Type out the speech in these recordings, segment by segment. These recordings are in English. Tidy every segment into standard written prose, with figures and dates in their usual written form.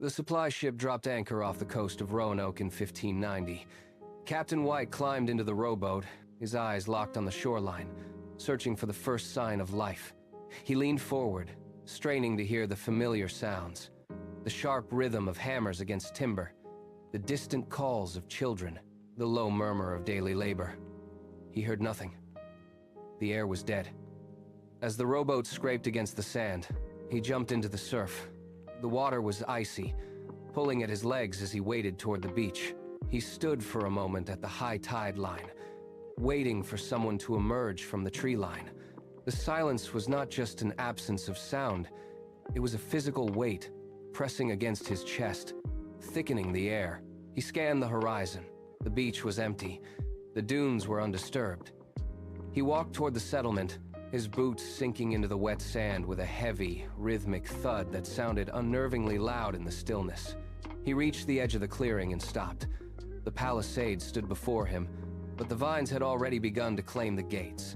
The supply ship dropped anchor off the coast of Roanoke in 1590. Captain White climbed into the rowboat, his eyes locked on the shoreline, searching for the first sign of life. He leaned forward, straining to hear the familiar sounds. The sharp rhythm of hammers against timber, the distant calls of children, the low murmur of daily labor. He heard nothing. The air was dead. As the rowboat scraped against the sand, he jumped into the surf. The water was icy, pulling at his legs as he waded toward the beach. He stood for a moment at the high tide line, waiting for someone to emerge from the tree line. The silence was not just an absence of sound, it was a physical weight pressing against his chest, thickening the air. He scanned the horizon. The beach was empty. The dunes were undisturbed. He walked toward the settlement, his boots sinking into the wet sand with a heavy, rhythmic thud that sounded unnervingly loud in the stillness. He reached the edge of the clearing and stopped. The palisade stood before him, but the vines had already begun to claim the gates.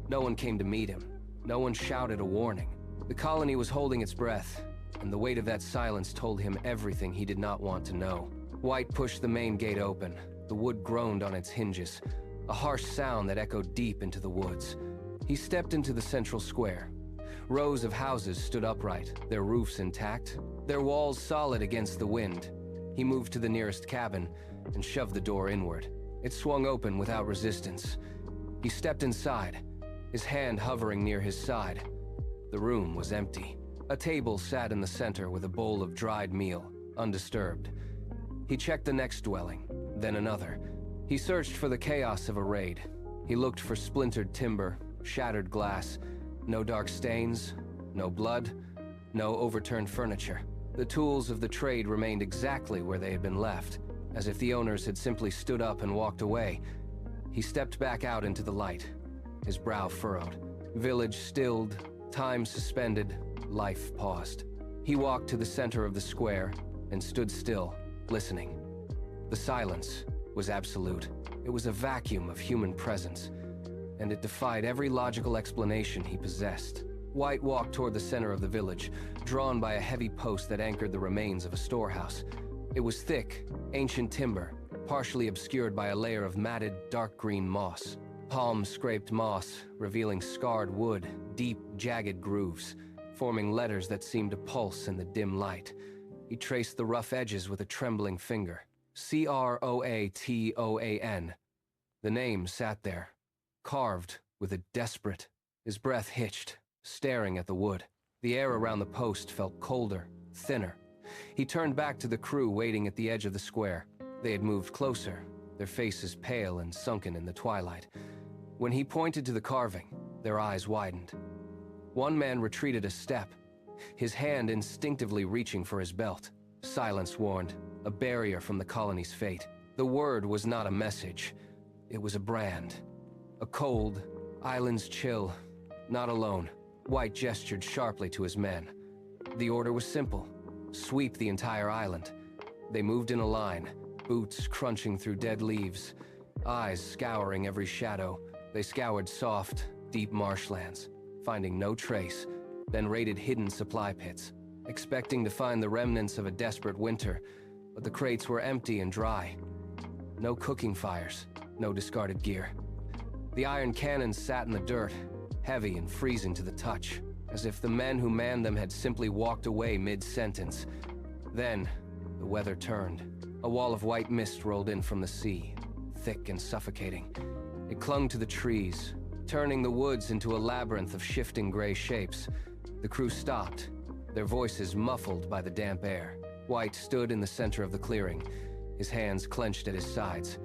No one came to meet him. No one shouted a warning. The colony was holding its breath, and the weight of that silence told him everything he did not want to know. White pushed the main gate open. The wood groaned on its hinges, a harsh sound that echoed deep into the woods. He stepped into the central square. Rows of houses stood upright, their roofs intact, their walls solid against the wind. He moved to the nearest cabin and shoved the door inward. It swung open without resistance. He stepped inside, his hand hovering near his side. The room was empty. A table sat in the center with a bowl of dried meal, undisturbed. He checked the next dwelling, then another. He searched for the chaos of a raid. He looked for splintered timber, shattered glass, no dark stains, no blood, no overturned furniture. The tools of the trade remained exactly where they had been left, as if the owners had simply stood up and walked away. He stepped back out into the light, his brow furrowed. Village stilled, time suspended, life paused. He walked to the center of the square and stood still, listening. The silence was absolute. It was a vacuum of human presence, and it defied every logical explanation he possessed. White walked toward the center of the village, drawn by a heavy post that anchored the remains of a storehouse. It was thick, ancient timber, partially obscured by a layer of matted, dark green moss. Palms scraped moss, revealing scarred wood, deep, jagged grooves, forming letters that seemed to pulse in the dim light. He traced the rough edges with a trembling finger. CROATOAN. The name sat there, carved with a desperate. His breath hitched, staring at the wood. The air around the post felt colder, thinner. He turned back to the crew waiting at the edge of the square. They had moved closer, their faces pale and sunken in the twilight. When he pointed to the carving, their eyes widened. One man retreated a step, his hand instinctively reaching for his belt. Silence warned, a barrier from the colony's fate. The word was not a message. It was a brand. A cold, island's chill. Not alone. White gestured sharply to his men. The order was simple. Sweep the entire island. They moved in a line, boots crunching through dead leaves, eyes scouring every shadow. They scoured soft, deep marshlands, finding no trace, then raided hidden supply pits, expecting to find the remnants of a desperate winter, but the crates were empty and dry. No cooking fires, no discarded gear. The iron cannons sat in the dirt, heavy and freezing to the touch, as if the men who manned them had simply walked away mid-sentence. Then, the weather turned. A wall of white mist rolled in from the sea, thick and suffocating. It clung to the trees, turning the woods into a labyrinth of shifting gray shapes. The crew stopped, their voices muffled by the damp air. White stood in the center of the clearing, his hands clenched at his sides.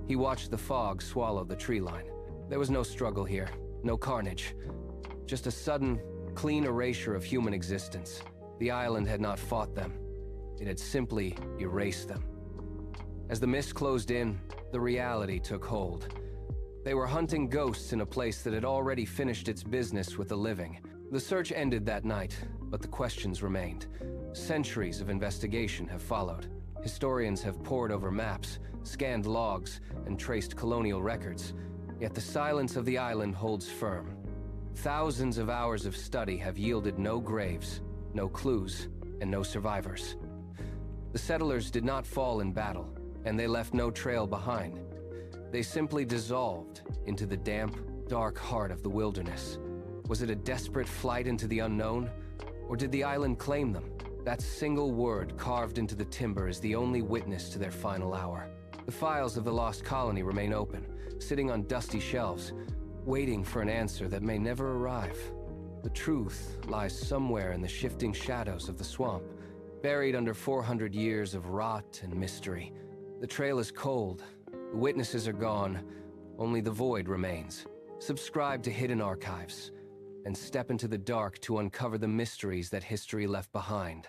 He watched the fog swallow the tree line. There was no struggle here, no carnage. Just a sudden, clean erasure of human existence. The island had not fought them. It had simply erased them. As the mist closed in, the reality took hold. They were hunting ghosts in a place that had already finished its business with the living. The search ended that night, but the questions remained. Centuries of investigation have followed. Historians have pored over maps, scanned logs, and traced colonial records. Yet the silence of the island holds firm. Thousands of hours of study have yielded no graves, no clues, and no survivors. The settlers did not fall in battle, and they left no trail behind. They simply dissolved into the damp, dark heart of the wilderness. Was it a desperate flight into the unknown? Or did the island claim them? That single word carved into the timber is the only witness to their final hour. The files of the Lost Colony remain open, sitting on dusty shelves, waiting for an answer that may never arrive. The truth lies somewhere in the shifting shadows of the swamp, buried under 400 years of rot and mystery. The trail is cold, the witnesses are gone, only the void remains. Subscribe to Hidden Archives, and step into the dark to uncover the mysteries that history left behind.